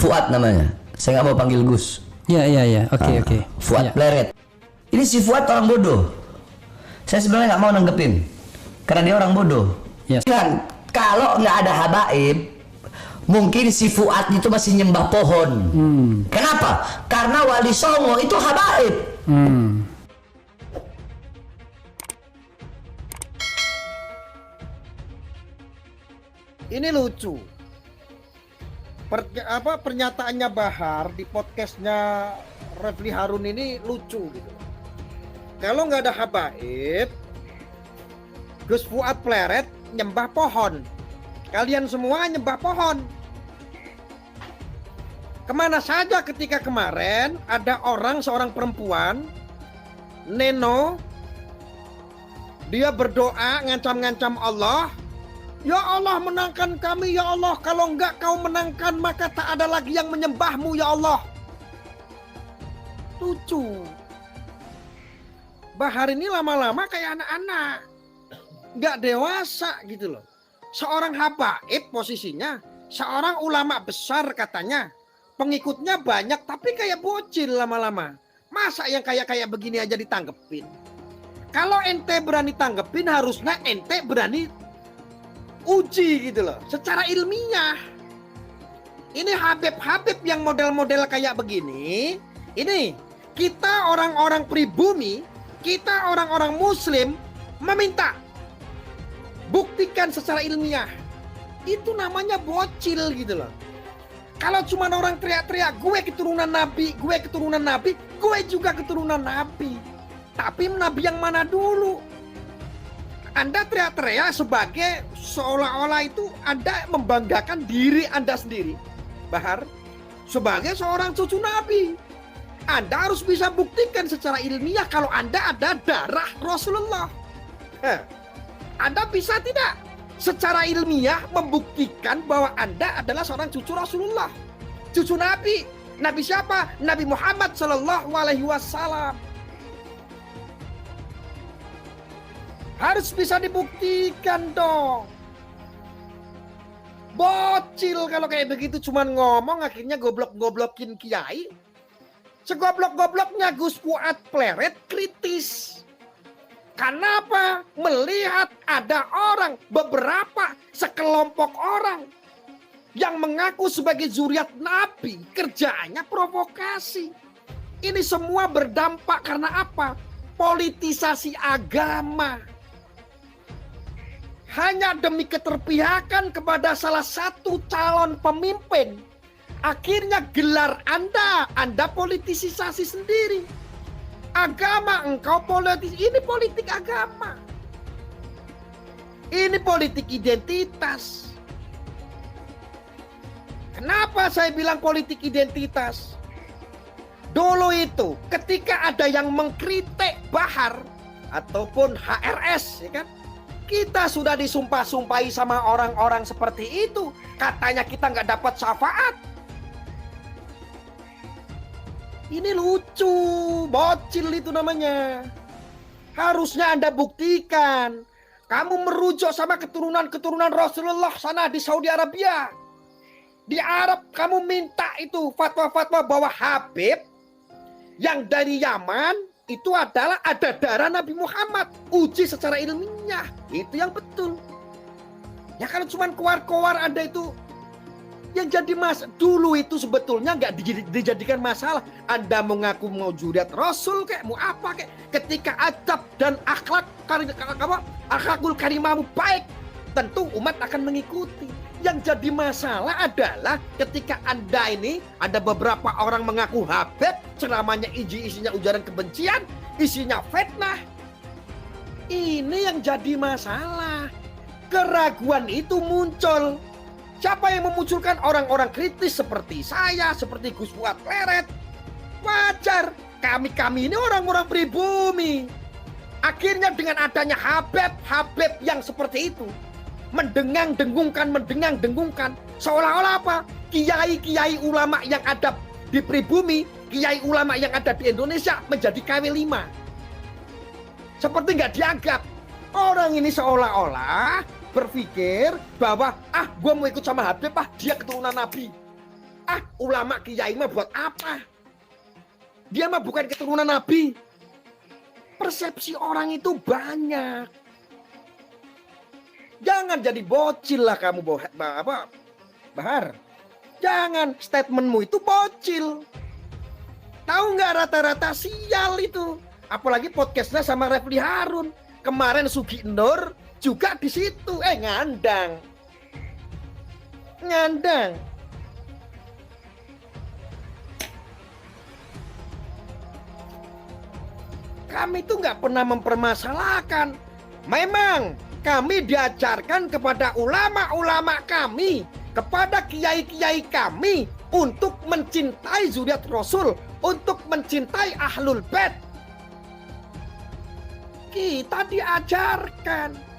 Fuad namanya. Saya nggak mau panggil Gus. Iya. Oke. Fuad Ya. Pleret. Ini si Fuad orang bodoh. Saya sebenarnya nggak mau nanggepin karena dia orang bodoh. Yes. Kan kalau nggak ada habaib, mungkin si Fuad itu masih nyembah pohon. Kenapa? Karena Wali Songo itu habaib. Ini lucu. Pernyataannya Bahar di podcastnya Refli Harun ini lucu gitu. Kalau nggak ada habaib, Gus Fuad Pleret nyembah pohon. Kalian semua nyembah pohon. Kemana saja ketika kemarin ada seorang perempuan, Neno, dia berdoa ngancam-ngancam Allah. Ya Allah, menangkan kami ya Allah. Kalau enggak kau menangkan maka tak ada lagi yang menyembahmu ya Allah. Lucu. Bahar ini lama-lama kayak anak-anak. Enggak dewasa gitu loh. Seorang habaib posisinya. Seorang ulama besar katanya. Pengikutnya banyak tapi kayak bocil lama-lama. Masa yang kayak begini aja ditanggepin? Kalau ente berani tanggepin harusnya ente berani uji gitu loh, secara ilmiah. Ini Habib-Habib yang model-model kayak begini, ini kita orang-orang pribumi, kita orang-orang muslim meminta buktikan secara ilmiah. Itu namanya bocil gitu loh. Kalau cuma orang teriak-teriak, gue keturunan Nabi, gue juga keturunan Nabi. Tapi Nabi yang mana dulu? Anda teriak-teriak sebagai seolah-olah itu Anda membanggakan diri Anda sendiri. Bahar, sebagai seorang cucu Nabi. Anda harus bisa buktikan secara ilmiah kalau Anda ada darah Rasulullah. Anda bisa tidak secara ilmiah membuktikan bahwa Anda adalah seorang cucu Rasulullah. Cucu Nabi. Nabi siapa? Nabi Muhammad Sallallahu Alaihi Wasallam. Harus bisa dibuktikan dong. Bocil kalau kayak begitu cuman ngomong akhirnya goblok-goblokin kiai. Segoblok-gobloknya Gus Fuad Pleret kritis. Karena apa? Melihat ada beberapa sekelompok orang yang mengaku sebagai zuriat Nabi, kerjaannya provokasi. Ini semua berdampak karena apa? Politisasi agama. Hanya demi keterpihakan kepada salah satu calon pemimpin. Akhirnya gelar Anda politisasi sendiri. Agama engkau politis, ini politik agama. Ini politik identitas. Kenapa saya bilang politik identitas? Dulu itu ketika ada yang mengkritik Bahar ataupun HRS, ya kan? Kita sudah disumpah-sumpahi sama orang-orang seperti itu. Katanya kita nggak dapat syafaat. Ini lucu, bocil itu namanya. Harusnya Anda buktikan. Kamu merujuk sama keturunan-keturunan Rasulullah sana di Saudi Arabia. Di Arab kamu minta itu fatwa-fatwa bahwa Habib yang dari Yaman itu adalah ada darah Nabi Muhammad. Uji secara ilmiah. Itu yang betul. Ya kalau cuma keluar-keluar Anda itu yang jadi dulu itu sebetulnya nggak dijadikan masalah. Anda mengaku mau zuriat Rasul kayak mau apa kayak, ketika adab dan akhlakul karimahmu baik, tentu umat akan mengikuti. Yang jadi masalah adalah ketika Anda ini ada beberapa orang mengaku Habib, ceramahnya isinya ujaran kebencian, isinya fitnah. Ini yang jadi masalah. Keraguan itu muncul. Siapa yang memunculkan orang-orang kritis seperti saya, seperti Gus Fuad Pleret? Wajar. Kami ini orang-orang pribumi. Akhirnya dengan adanya Habib yang seperti itu, mendengang-dengungkan, seolah-olah apa? Kiai-kiai ulama yang ada di pribumi, kiai ulama yang ada di Indonesia menjadi KW5. Seperti nggak dianggap. Orang ini seolah-olah berpikir bahwa gue mau ikut sama Habib, dia keturunan Nabi. Ulama kiai mah buat apa? Dia mah bukan keturunan Nabi. Persepsi orang itu banyak. Jangan jadi bocil lah kamu, Bahar. Jangan, statementmu itu bocil. Tahu nggak rata-rata sial itu? Apalagi podcastnya sama Refli Harun. Kemarin Sugi Nur juga di situ. Ngandang. Kami itu nggak pernah mempermasalahkan. Memang kami diajarkan kepada ulama-ulama kami, kepada kiai-kiai kami untuk mencintai zuriat Rasul, untuk mencintai Ahlul Bait. Kita diajarkan.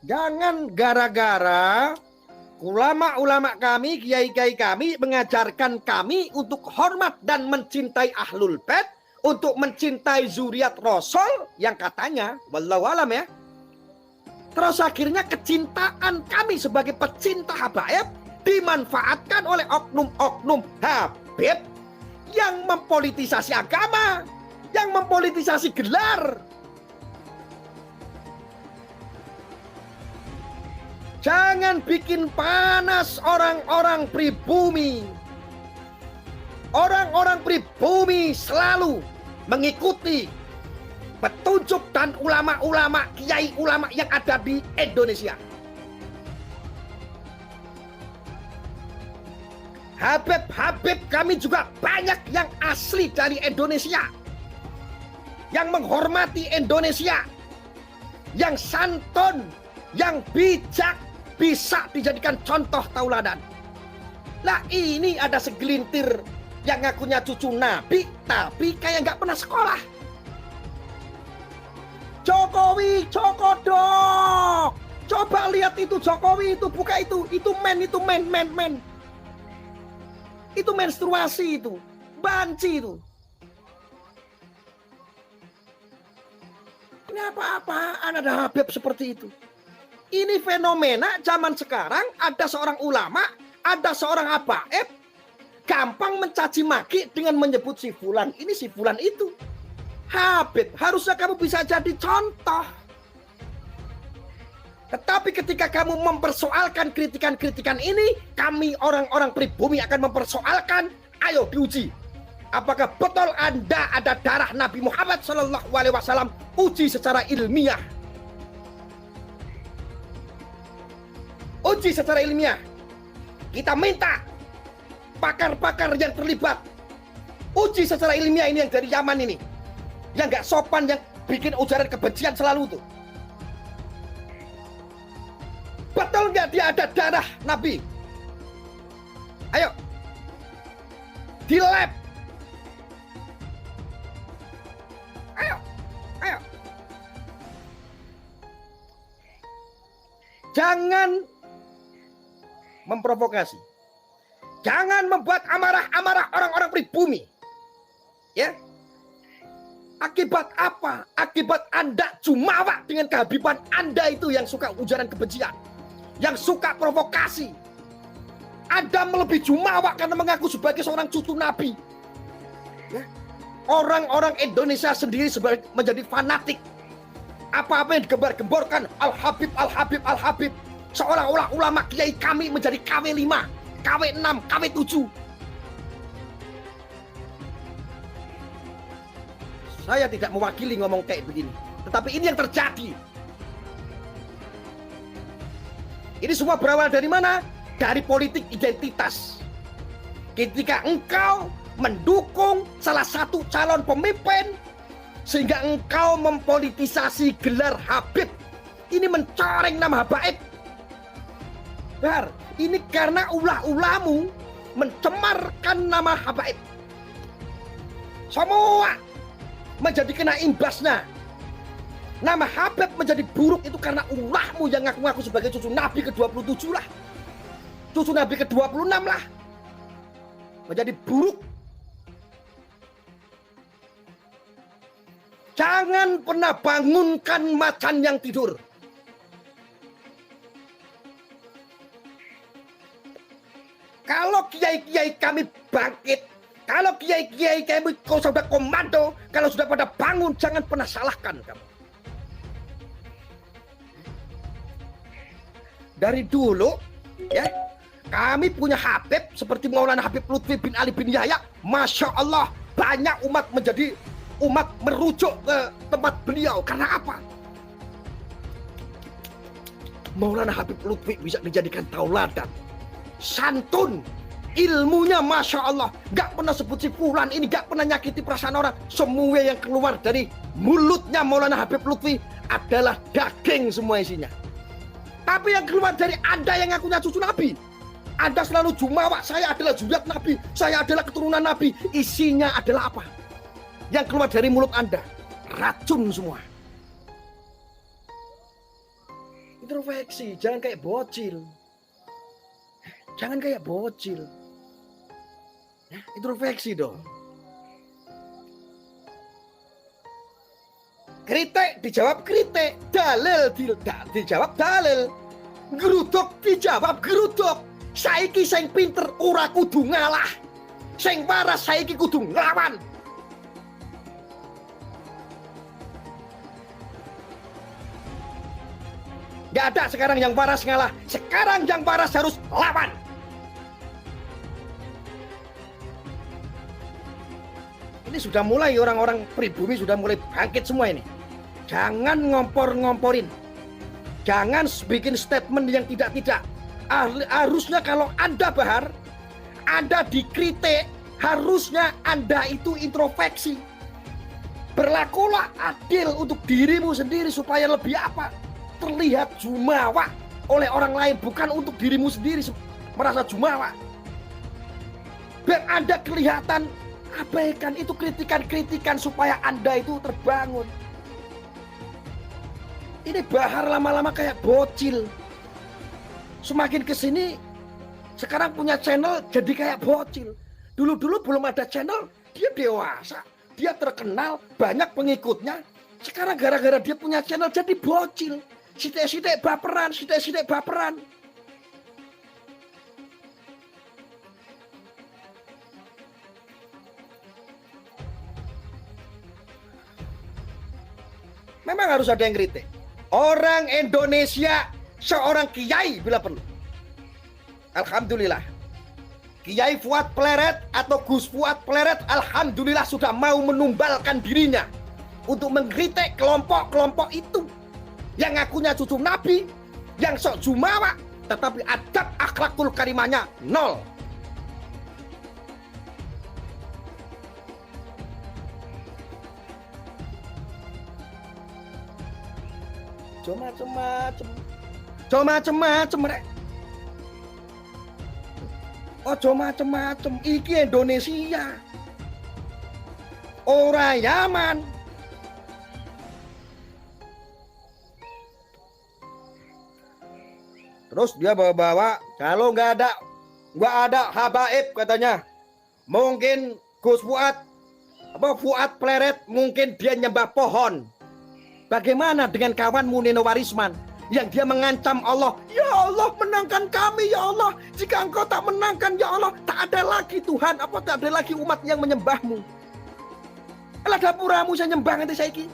Jangan gara-gara ulama-ulama kami, kiai-kiai kami mengajarkan kami untuk hormat dan mencintai Ahlul Bait, untuk mencintai zuriat Rasul yang katanya, wallahu alam ya. Terus akhirnya kecintaan kami sebagai pecinta habaib dimanfaatkan oleh oknum-oknum habib yang mempolitisasi agama, yang mempolitisasi gelar. Jangan bikin panas orang-orang pribumi. Orang-orang pribumi selalu mengikuti petunjuk dan ulama-ulama, kiai ulama yang ada di Indonesia. Habib-habib kami juga banyak yang asli dari Indonesia, yang menghormati Indonesia, yang santun, yang bijak, bisa dijadikan contoh tauladan. Lah ini ada segelintir yang ngakunya cucu Nabi, tapi kayak nggak pernah sekolah. Jokowi, Cokodok. Coba lihat itu Jokowi itu, buka itu men. Itu menstruasi itu, banci itu. Ini apa-apaan ada Habib seperti itu. Ini fenomena zaman sekarang, ada seorang ulama, ada seorang habaib, gampang mencaci maki dengan menyebut si fulan ini, si fulan itu. Habib, harusnya kamu bisa jadi contoh. Tetapi ketika kamu mempersoalkan kritikan-kritikan ini, kami orang-orang pribumi akan mempersoalkan, ayo diuji. Apakah betul Anda ada darah Nabi Muhammad SAW? Uji secara ilmiah. Uji secara ilmiah. Kita minta pakar-pakar yang terlibat. Uji secara ilmiah ini yang dari Yaman ini. Yang gak sopan, yang bikin ujaran kebencian selalu tuh. Betul gak dia ada darah Nabi? Ayo. Di lab. Ayo. Jangan memprovokasi. Jangan membuat amarah-amarah orang-orang pribumi. Ya. Akibat apa? Akibat Anda jumawa dengan kehabiban Anda itu yang suka ujaran kebencian, yang suka provokasi. Anda melebihi jumawa karena mengaku sebagai seorang cucu Nabi. Ya. Orang-orang Indonesia sendiri menjadi fanatik. Apa-apa yang digembar-gemborkan Al-Habib, Al-Habib, Al-Habib. Seolah-olah ulama kiai kami menjadi KW5, KW6, KW7. Saya tidak mewakili ngomong kayak begini. Tetapi ini yang terjadi. Ini semua berawal dari mana? Dari politik identitas. Ketika engkau mendukung salah satu calon pemimpin, sehingga engkau mempolitisasi gelar Habib. Ini mencoreng nama habaib. Benar, ini karena ulah-ulahmu mencemarkan nama habaib. Semua menjadi kena imbasnya. Nama Habib menjadi buruk itu karena ulahmu yang ngaku-ngaku sebagai cucu Nabi ke-27 lah. Cucu Nabi ke-26 lah. Menjadi buruk. Jangan pernah bangunkan macan yang tidur. Kalau kiai-kiai kami bangkit, kalau kiai-kiai kami kau sudah komando, kalau sudah pada bangun, jangan pernah salahkan kamu. Dari dulu, ya, kami punya Habib seperti Maulana Habib Lutfi bin Ali bin Yahya. Masya Allah, banyak umat merujuk ke tempat beliau. Karena apa? Maulana Habib Lutfi bisa dijadikan tauladan. Santun, ilmunya Masya Allah. Gak pernah sebut si fulan ini, gak pernah nyakiti perasaan orang. Semua yang keluar dari mulutnya Maulana Habib Lutfi adalah daging semua isinya. Tapi yang keluar dari Anda yang ngakunya cucu Nabi, Anda selalu jumawa, saya adalah zuriat Nabi, saya adalah keturunan Nabi. Isinya adalah apa? Yang keluar dari mulut Anda, racun semua. Introspeksi, jangan kayak bocil. Jangan kayak bocil. Ya, introspeksi dong. Kritik dijawab kritik, dalil dijawab dalil, geruduk dijawab geruduk. Saiki sing pinter ora kudu ngalah, sing waras saiki kudu nglawan. Gak ada sekarang yang waras ngalah, sekarang yang waras harus lawan. Ini sudah mulai orang-orang pribumi sudah mulai bangkit semua ini. Jangan ngompor-ngomporin. Jangan bikin statement yang tidak-tidak. Harusnya kalau Anda Bahar, Anda dikritik, harusnya Anda itu introspeksi. Berlakulah adil untuk dirimu sendiri supaya lebih apa? Terlihat jumawa oleh orang lain, bukan untuk dirimu sendiri merasa jumawa. Biar Anda kelihatan, abaikan itu kritikan-kritikan supaya Anda itu terbangun. Ini Bahar lama-lama kayak bocil. Semakin kesini, sekarang punya channel jadi kayak bocil. Dulu-dulu belum ada channel, dia dewasa, dia terkenal, banyak pengikutnya. Sekarang gara-gara dia punya channel jadi bocil. Sidik-sidik baperan, sidik-sidik baperan. Memang harus ada yang kritik. Orang Indonesia seorang kiai bila perlu. Alhamdulillah. Kiai Fuad Pleret atau Gus Fuad Pleret alhamdulillah sudah mau menumbalkan dirinya untuk mengkritik kelompok-kelompok itu yang ngakunya cucu Nabi, yang sok jumawa, tetapi adab akhlakul karimahnya nol. Macem-macem rek. Ojo macem-macem, iki Indonesia. Ora Yaman. Terus dia bawa-bawa, kalau nggak ada habaib katanya. Mungkin Gus Fuad, Fuad Pleret, mungkin dia nyembah pohon. Bagaimana dengan kawanmu Nino Warisman yang dia mengancam Allah? Ya Allah, menangkan kami ya Allah. Jika engkau tak menangkan ya Allah, tak ada lagi Tuhan, tak ada lagi umat yang menyembahmu. Alah dapuramu saya nyembah nanti saiki.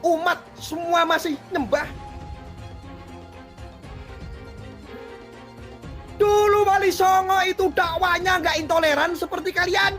Umat semua masih nyembah. Dulu Wali Songo itu dakwanya nggak intoleran seperti kalian.